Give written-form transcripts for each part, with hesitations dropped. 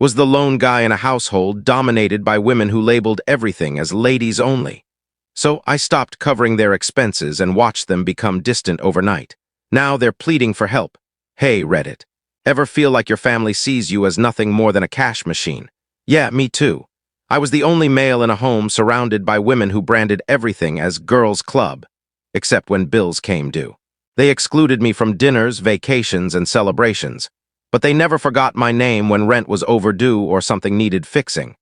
Was the lone guy in a household dominated by women who labeled everything as ladies only. So I stopped covering their expenses and watched them become distant overnight. Now they're pleading for help. Hey, Reddit. Ever feel like your family sees you as nothing more than a cash machine? Yeah, me too. I was the only male in a home surrounded by women who branded everything as girls' club, except when bills came due. They excluded me from dinners, vacations, and celebrations, but they never forgot my name when rent was overdue or something needed fixing.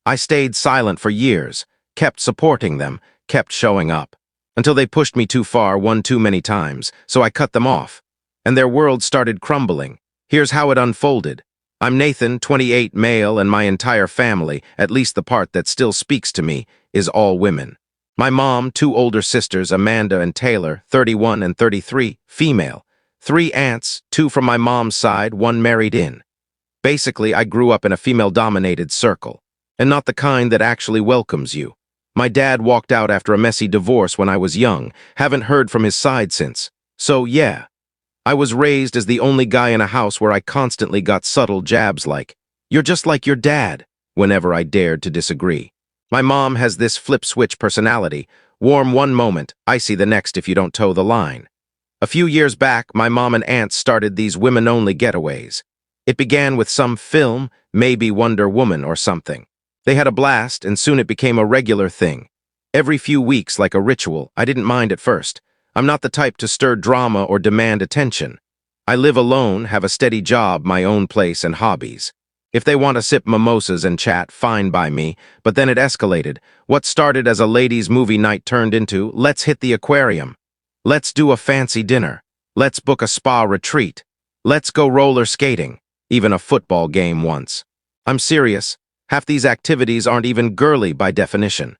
I stayed silent for years, kept supporting them, kept showing up, until they pushed me too far one too many times, so I cut them off, and their world started crumbling. Here's how it unfolded. I'm Nathan, 28, male, and my entire family, at least the part that still speaks to me, is all women. My mom, 2 older sisters, Amanda and Taylor, 31 and 33, female. 3 aunts, 2 from my mom's side, 1 married in. Basically, I grew up in a female-dominated circle, and not the kind that actually welcomes you. My dad walked out after a messy divorce when I was young, haven't heard from his side since. So, yeah. I was raised as the only guy in a house where I constantly got subtle jabs like, "You're just like your dad," whenever I dared to disagree. My mom has this flip-switch personality, warm one moment, icy the next if you don't toe the line. A few years back, my mom and aunts started these women-only getaways. It began with some film, maybe Wonder Woman or something. They had a blast, and soon it became a regular thing. Every few weeks, like a ritual. I didn't mind at first. I'm not the type to stir drama or demand attention. I live alone, have a steady job, my own place, and hobbies. If they want to sip mimosas and chat, fine by me, but then it escalated. What started as a ladies' movie night turned into, let's hit the aquarium. Let's do a fancy dinner. Let's book a spa retreat. Let's go roller skating. Even a football game once. I'm serious. Half these activities aren't even girly by definition.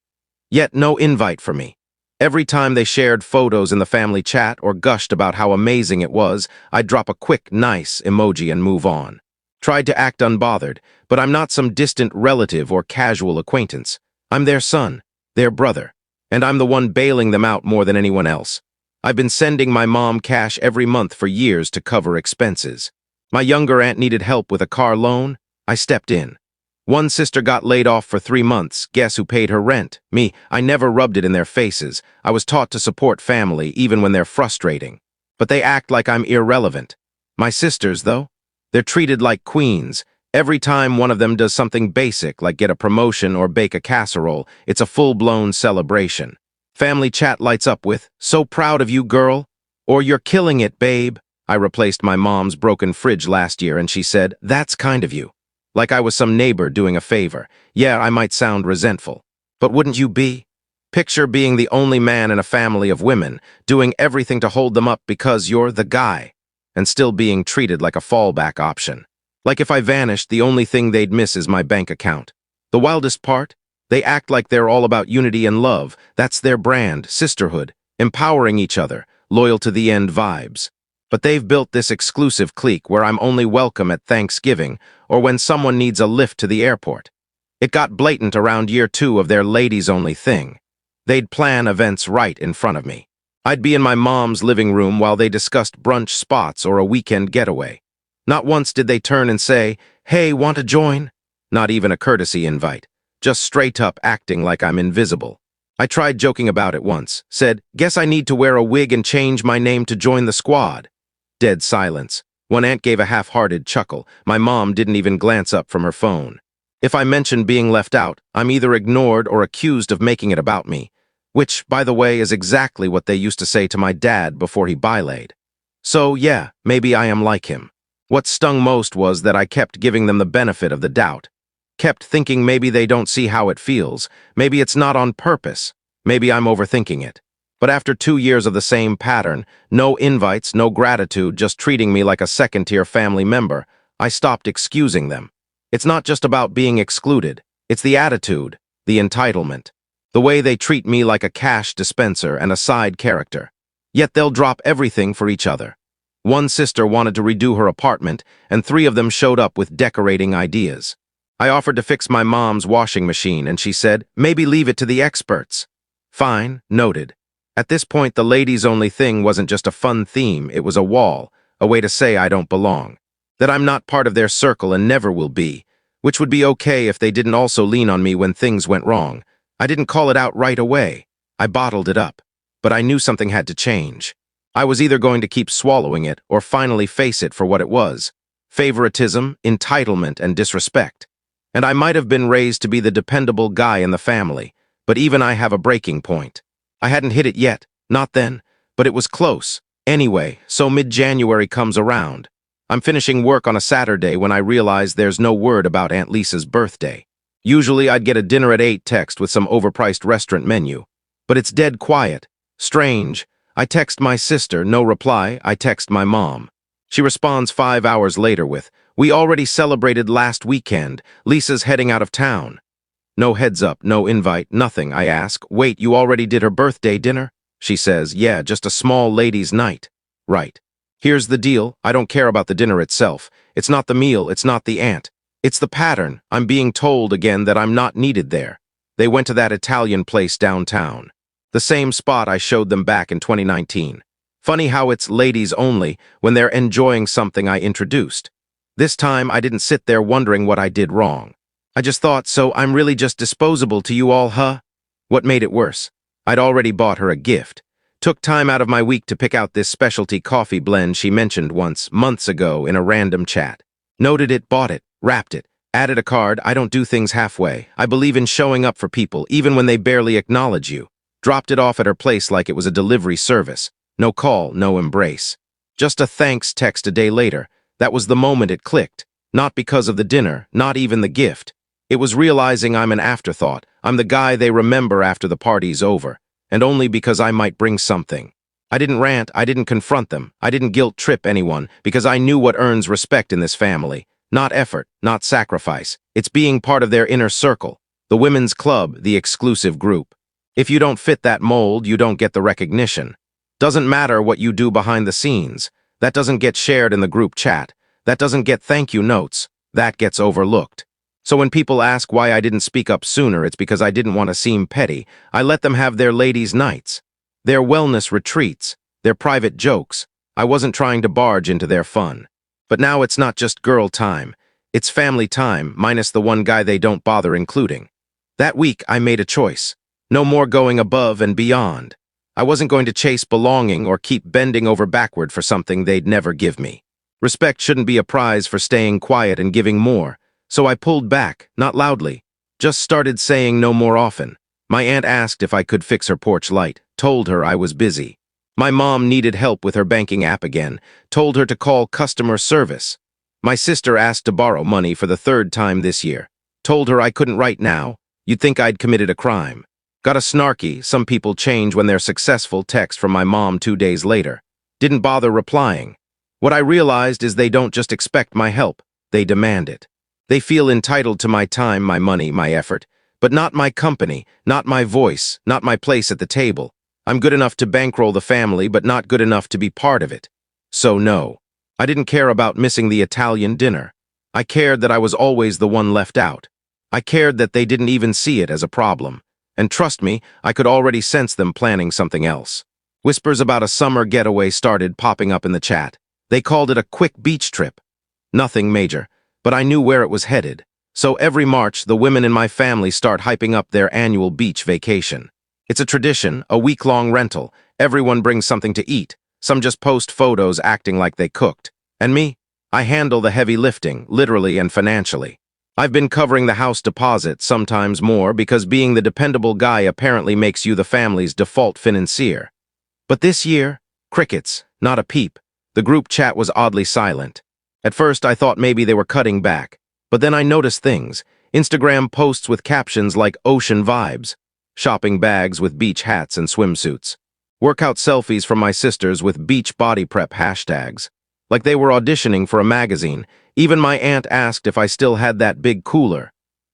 Yet no invite for me. Every time they shared photos in the family chat or gushed about how amazing it was, I'd drop a quick, nice emoji and move on. Tried to act unbothered, but I'm not some distant relative or casual acquaintance. I'm their son, their brother, and I'm the one bailing them out more than anyone else. I've been sending my mom cash every month for years to cover expenses. My younger aunt needed help with a car loan. I stepped in. One sister got laid off for 3 months. Guess who paid her rent? Me. I never rubbed it in their faces. I was taught to support family, even when they're frustrating. But they act like I'm irrelevant. My sisters, though? They're treated like queens. Every time one of them does something basic, like get a promotion or bake a casserole, it's a full-blown celebration. Family chat lights up with, "So proud of you, girl," or "You're killing it, babe." I replaced my mom's broken fridge last year and she said, "That's kind of you." Like I was some neighbor doing a favor. Yeah, I might sound resentful. But wouldn't you be? Picture being the only man in a family of women, doing everything to hold them up because you're the guy, and still being treated like a fallback option. Like if I vanished, the only thing they'd miss is my bank account. The wildest part? They act like they're all about unity and love. That's their brand, sisterhood, empowering each other, loyal to the end vibes. But they've built this exclusive clique where I'm only welcome at Thanksgiving or when someone needs a lift to the airport. It got blatant around year 2 of their ladies-only thing. They'd plan events right in front of me. I'd be in my mom's living room while they discussed brunch spots or a weekend getaway. Not once did they turn and say, "Hey, want to join?" Not even a courtesy invite. Just straight up acting like I'm invisible. I tried joking about it once. Said, "Guess I need to wear a wig and change my name to join the squad." Dead silence. One aunt gave a half-hearted chuckle. My mom didn't even glance up from her phone. If I mentioned being left out, I'm either ignored or accused of making it about me. Which, by the way, is exactly what they used to say to my dad before he bylaid. So, yeah, maybe I am like him. What stung most was that I kept giving them the benefit of the doubt. Kept thinking maybe they don't see how it feels. Maybe it's not on purpose. Maybe I'm overthinking it. But after 2 years of the same pattern, no invites, no gratitude, just treating me like a second-tier family member, I stopped excusing them. It's not just about being excluded. It's the attitude, the entitlement. The way they treat me like a cash dispenser and a side character. Yet they'll drop everything for each other. One sister wanted to redo her apartment, and 3 of them showed up with decorating ideas. I offered to fix my mom's washing machine, and she said, "Maybe leave it to the experts." Fine, noted. At this point, the ladies-only thing wasn't just a fun theme, it was a wall, a way to say I don't belong. That I'm not part of their circle and never will be, which would be okay if they didn't also lean on me when things went wrong. I didn't call it out right away. I bottled it up. But I knew something had to change. I was either going to keep swallowing it or finally face it for what it was. Favoritism, entitlement, and disrespect. And I might have been raised to be the dependable guy in the family, but even I have a breaking point. I hadn't hit it yet, not then, but it was close. Anyway, so mid-January comes around. I'm finishing work on a Saturday when I realize there's no word about Aunt Lisa's birthday. Usually I'd get a dinner at 8 text with some overpriced restaurant menu. But it's dead quiet. Strange. I text my sister, no reply. I text my mom. She responds 5 hours later with, "We already celebrated last weekend. Lisa's heading out of town." No heads up, no invite, nothing. I ask, "Wait, you already did her birthday dinner?" She says, "Yeah, just a small ladies' night." Right. Here's the deal. I don't care about the dinner itself. It's not the meal, it's not the aunt. It's the pattern. I'm being told again that I'm not needed there. They went to that Italian place downtown. The same spot I showed them back in 2019. Funny how it's ladies only when they're enjoying something I introduced. This time I didn't sit there wondering what I did wrong. I just thought, so I'm really just disposable to you all, huh? What made it worse? I'd already bought her a gift. Took time out of my week to pick out this specialty coffee blend she mentioned once, months ago, in a random chat. Noted it, bought it, wrapped it, added a card. I don't do things halfway. I believe in showing up for people, even when they barely acknowledge you. Dropped it off at her place like it was a delivery service. No call, no embrace. Just a thanks text a day later. That was the moment it clicked. Not because of the dinner, not even the gift. It was realizing I'm an afterthought. I'm the guy they remember after the party's over. And only because I might bring something. I didn't rant, I didn't confront them, I didn't guilt-trip anyone, because I knew what earns respect in this family. Not effort, not sacrifice. It's being part of their inner circle. The women's club, the exclusive group. If you don't fit that mold, you don't get the recognition. Doesn't matter what you do behind the scenes. That doesn't get shared in the group chat. That doesn't get thank you notes. That gets overlooked. So when people ask why I didn't speak up sooner, it's because I didn't want to seem petty. I let them have their ladies' nights, their wellness retreats, their private jokes. I wasn't trying to barge into their fun. But now it's not just girl time. It's family time, minus the one guy they don't bother including. That week, I made a choice. No more going above and beyond. I wasn't going to chase belonging or keep bending over backward for something they'd never give me. Respect shouldn't be a prize for staying quiet and giving more. So I pulled back, not loudly. Just started saying no more often. My aunt asked if I could fix her porch light. Told her I was busy. My mom needed help with her banking app again. Told her to call customer service. My sister asked to borrow money for the 3rd time this year. Told her I couldn't right now. You'd think I'd committed a crime. Got a snarky, some people change when they're successful text from my mom 2 days later. Didn't bother replying. What I realized is they don't just expect my help. They demand it. They feel entitled to my time, my money, my effort, but not my company, not my voice, not my place at the table. I'm good enough to bankroll the family, but not good enough to be part of it. So no, I didn't care about missing the Italian dinner. I cared that I was always the one left out. I cared that they didn't even see it as a problem. And trust me, I could already sense them planning something else. Whispers about a summer getaway started popping up in the chat. They called it a quick beach trip. Nothing major. But I knew where it was headed. So every March, the women in my family start hyping up their annual beach vacation. It's a tradition, a week-long rental. Everyone brings something to eat. Some just post photos acting like they cooked. And me? I handle the heavy lifting, literally and financially. I've been covering the house deposit, sometimes more, because being the dependable guy apparently makes you the family's default financier. But this year, crickets, not a peep. The group chat was oddly silent. At first, I thought maybe they were cutting back, but then I noticed things. Instagram posts with captions like ocean vibes, shopping bags with beach hats and swimsuits, workout selfies from my sisters with beach body prep hashtags, like they were auditioning for a magazine. Even my aunt asked if I still had that big cooler.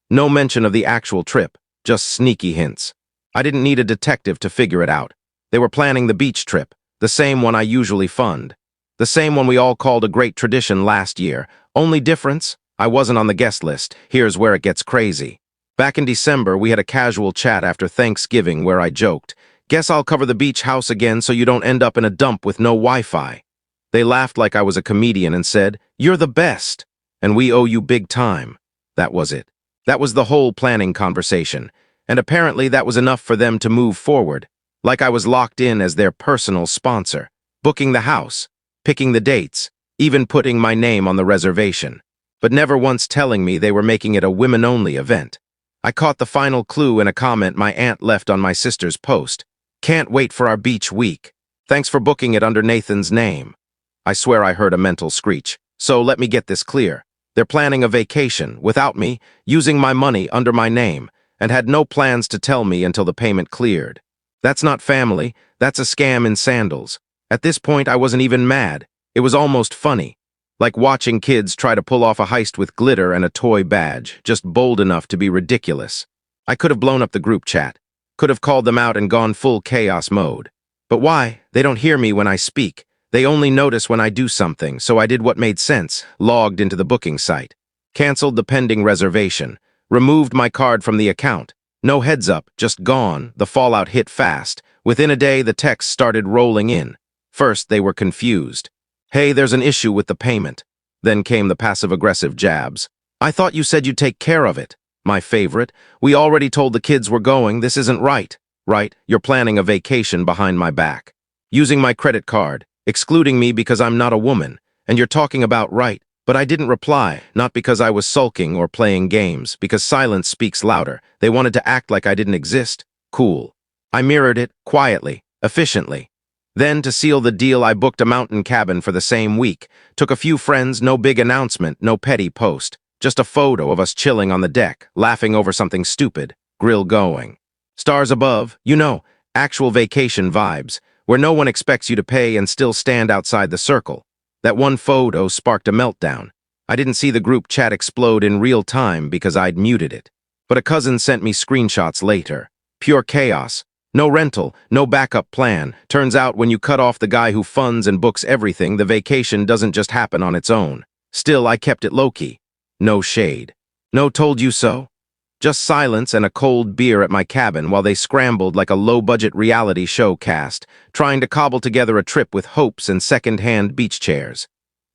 No mention of the actual trip, just sneaky hints. I didn't need a detective to figure it out. They were planning the beach trip, the same one I usually fund. The same one we all called a great tradition last year. Only difference? I wasn't on the guest list. Here's where it gets crazy. Back in December, we had a casual chat after Thanksgiving where I joked, "Guess I'll cover the beach house again so you don't end up in a dump with no Wi-Fi." They laughed like I was a comedian and said, "You're the best, and we owe you big time." That was it. That was the whole planning conversation. And apparently that was enough for them to move forward, like I was locked in as their personal sponsor, booking the house, picking the dates, even putting my name on the reservation, but never once telling me they were making it a women-only event. I caught the final clue in a comment my aunt left on my sister's post. "Can't wait for our beach week. Thanks for booking it under Nathan's name." I swear I heard a mental screech. So let me get this clear. They're planning a vacation, without me, using my money under my name, and had no plans to tell me until the payment cleared. That's not family, that's a scam in sandals. At this point, I wasn't even mad. It was almost funny. Like watching kids try to pull off a heist with glitter and a toy badge, just bold enough to be ridiculous. I could have blown up the group chat, could have called them out and gone full chaos mode. But why? They don't hear me when I speak. They only notice when I do something, so I did what made sense, logged into the booking site, canceled the pending reservation, removed my card from the account. No heads up, just gone. The fallout hit fast. Within a day, the texts started rolling in. First, they were confused. "Hey, there's an issue with the payment." Then came the passive-aggressive jabs. "I thought you said you'd take care of it." My favorite. "We already told the kids we're going. This isn't right." Right, you're planning a vacation behind my back. Using my credit card, excluding me because I'm not a woman, and you're talking about right. But I didn't reply, not because I was sulking or playing games, because silence speaks louder. They wanted to act like I didn't exist. Cool. I mirrored it, quietly, efficiently. Then, to seal the deal, I booked a mountain cabin for the same week. Took a few friends, no big announcement, no petty post. Just a photo of us chilling on the deck, laughing over something stupid, grill going. Stars above, actual vacation vibes, where no one expects you to pay and still stand outside the circle. That one photo sparked a meltdown. I didn't see the group chat explode in real time because I'd muted it. But a cousin sent me screenshots later. Pure chaos. No rental, no backup plan. Turns out when you cut off the guy who funds and books everything, the vacation doesn't just happen on its own. Still, I kept it low-key. No shade. No told you so. Just silence and a cold beer at my cabin while they scrambled like a low-budget reality show cast, trying to cobble together a trip with hopes and second-hand beach chairs.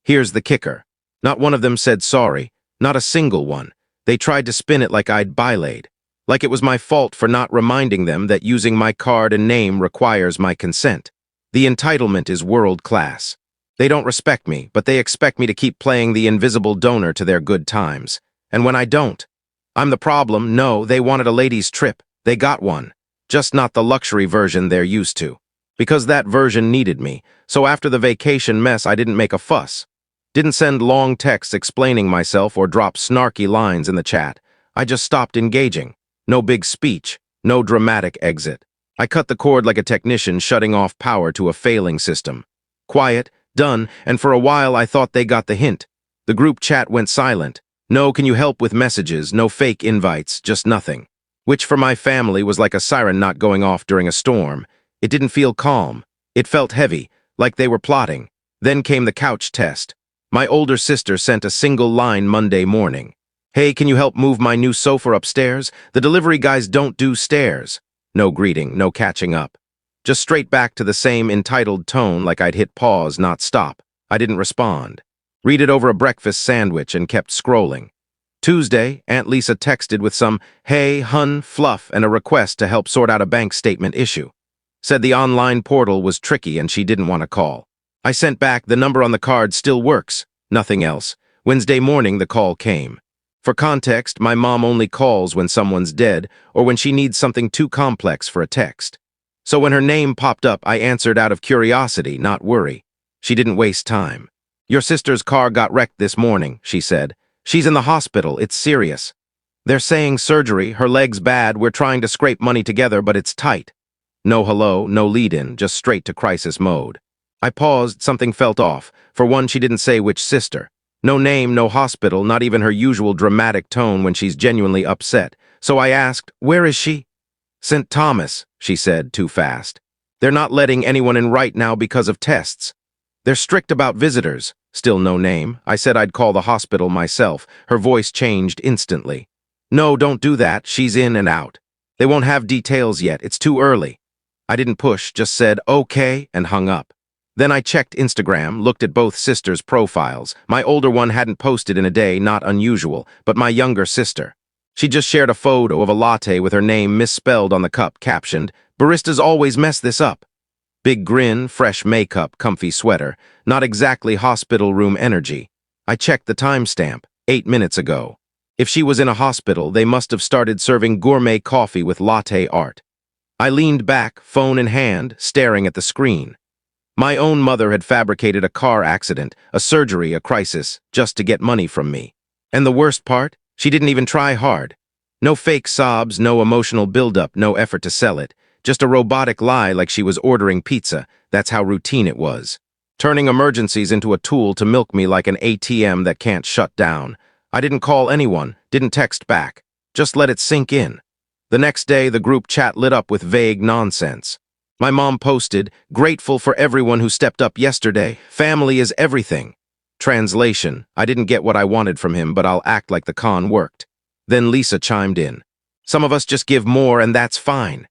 Here's the kicker. Not one of them said sorry, not a single one. They tried to spin it like I'd bylaid, like it was my fault for not reminding them that using my card and name requires my consent. The entitlement is world-class. They don't respect me, but they expect me to keep playing the invisible donor to their good times. And when I don't, I'm the problem. No, they wanted a ladies' trip. They got one. Just not the luxury version they're used to. Because that version needed me, so after the vacation mess I didn't make a fuss. Didn't send long texts explaining myself or drop snarky lines in the chat. I just stopped engaging. No big speech. No dramatic exit. I cut the cord like a technician shutting off power to a failing system. Quiet, done, and for a while I thought they got the hint. The group chat went silent. No, can you help with messages, no fake invites, just nothing. Which for my family was like a siren not going off during a storm. It didn't feel calm. It felt heavy, like they were plotting. Then came the couch test. My older sister sent a single line Monday morning. "Hey, can you help move my new sofa upstairs? The delivery guys don't do stairs." No greeting, no catching up. Just straight back to the same entitled tone like I'd hit pause, not stop. I didn't respond. Read it over a breakfast sandwich and kept scrolling. Tuesday, Aunt Lisa texted with some, "Hey, hun, fluff," and a request to help sort out a bank statement issue. Said the online portal was tricky and she didn't want to call. I sent back, "The number on the card still works." Nothing else. Wednesday morning, the call came. For context, my mom only calls when someone's dead or when she needs something too complex for a text. So when her name popped up, I answered out of curiosity, not worry. She didn't waste time. "Your sister's car got wrecked this morning," she said. "She's in the hospital, it's serious. They're saying surgery, her leg's bad, we're trying to scrape money together, but it's tight." No hello, no lead-in, just straight to crisis mode. I paused, something felt off. For one, she didn't say which sister. No name, no hospital, not even her usual dramatic tone when she's genuinely upset. So I asked, "Where is she?" "St. Thomas," she said, too fast. "They're not letting anyone in right now because of tests. They're strict about visitors." Still no name. I said I'd call the hospital myself. Her voice changed instantly. "No, don't do that. She's in and out. They won't have details yet. It's too early." I didn't push, just said, "Okay," and hung up. Then I checked Instagram, looked at both sisters' profiles. My older one hadn't posted in a day, not unusual, but my younger sister. She just shared a photo of a latte with her name misspelled on the cup, captioned, "Baristas always mess this up." Big grin, fresh makeup, comfy sweater, not exactly hospital room energy. I checked the timestamp, 8 minutes ago. If she was in a hospital, they must have started serving gourmet coffee with latte art. I leaned back, phone in hand, staring at the screen. My own mother had fabricated a car accident, a surgery, a crisis, just to get money from me. And the worst part? She didn't even try hard. No fake sobs, no emotional buildup, no effort to sell it. Just a robotic lie like she was ordering pizza. That's how routine it was. Turning emergencies into a tool to milk me like an ATM that can't shut down. I didn't call anyone, didn't text back. Just let it sink in. The next day, the group chat lit up with vague nonsense. My mom posted, "Grateful for everyone who stepped up yesterday. Family is everything." Translation, I didn't get what I wanted from him, but I'll act like the con worked. Then Lisa chimed in. "Some of us just give more and that's fine."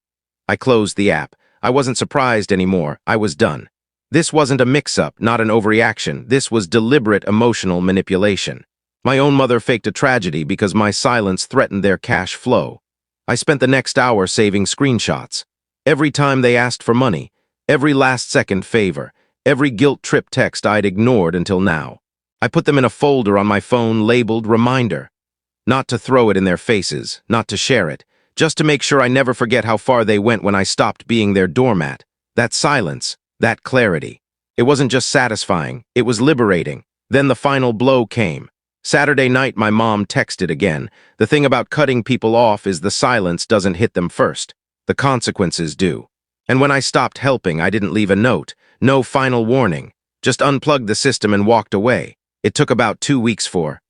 I closed the app. I wasn't surprised anymore. I was done. This wasn't a mix-up, not an overreaction. This was deliberate emotional manipulation. My own mother faked a tragedy because my silence threatened their cash flow. I spent the next hour saving screenshots. Every time they asked for money, every last-second favor, every guilt-trip text I'd ignored until now. I put them in a folder on my phone labeled Reminder. Not to throw it in their faces, not to share it, just to make sure I never forget how far they went when I stopped being their doormat. That silence, that clarity. It wasn't just satisfying, it was liberating. Then the final blow came. Saturday night, my mom texted again. The thing about cutting people off is the silence doesn't hit them first. The consequences do. And when I stopped helping, I didn't leave a note, no final warning. Just unplugged the system and walked away. It took about 2 weeks for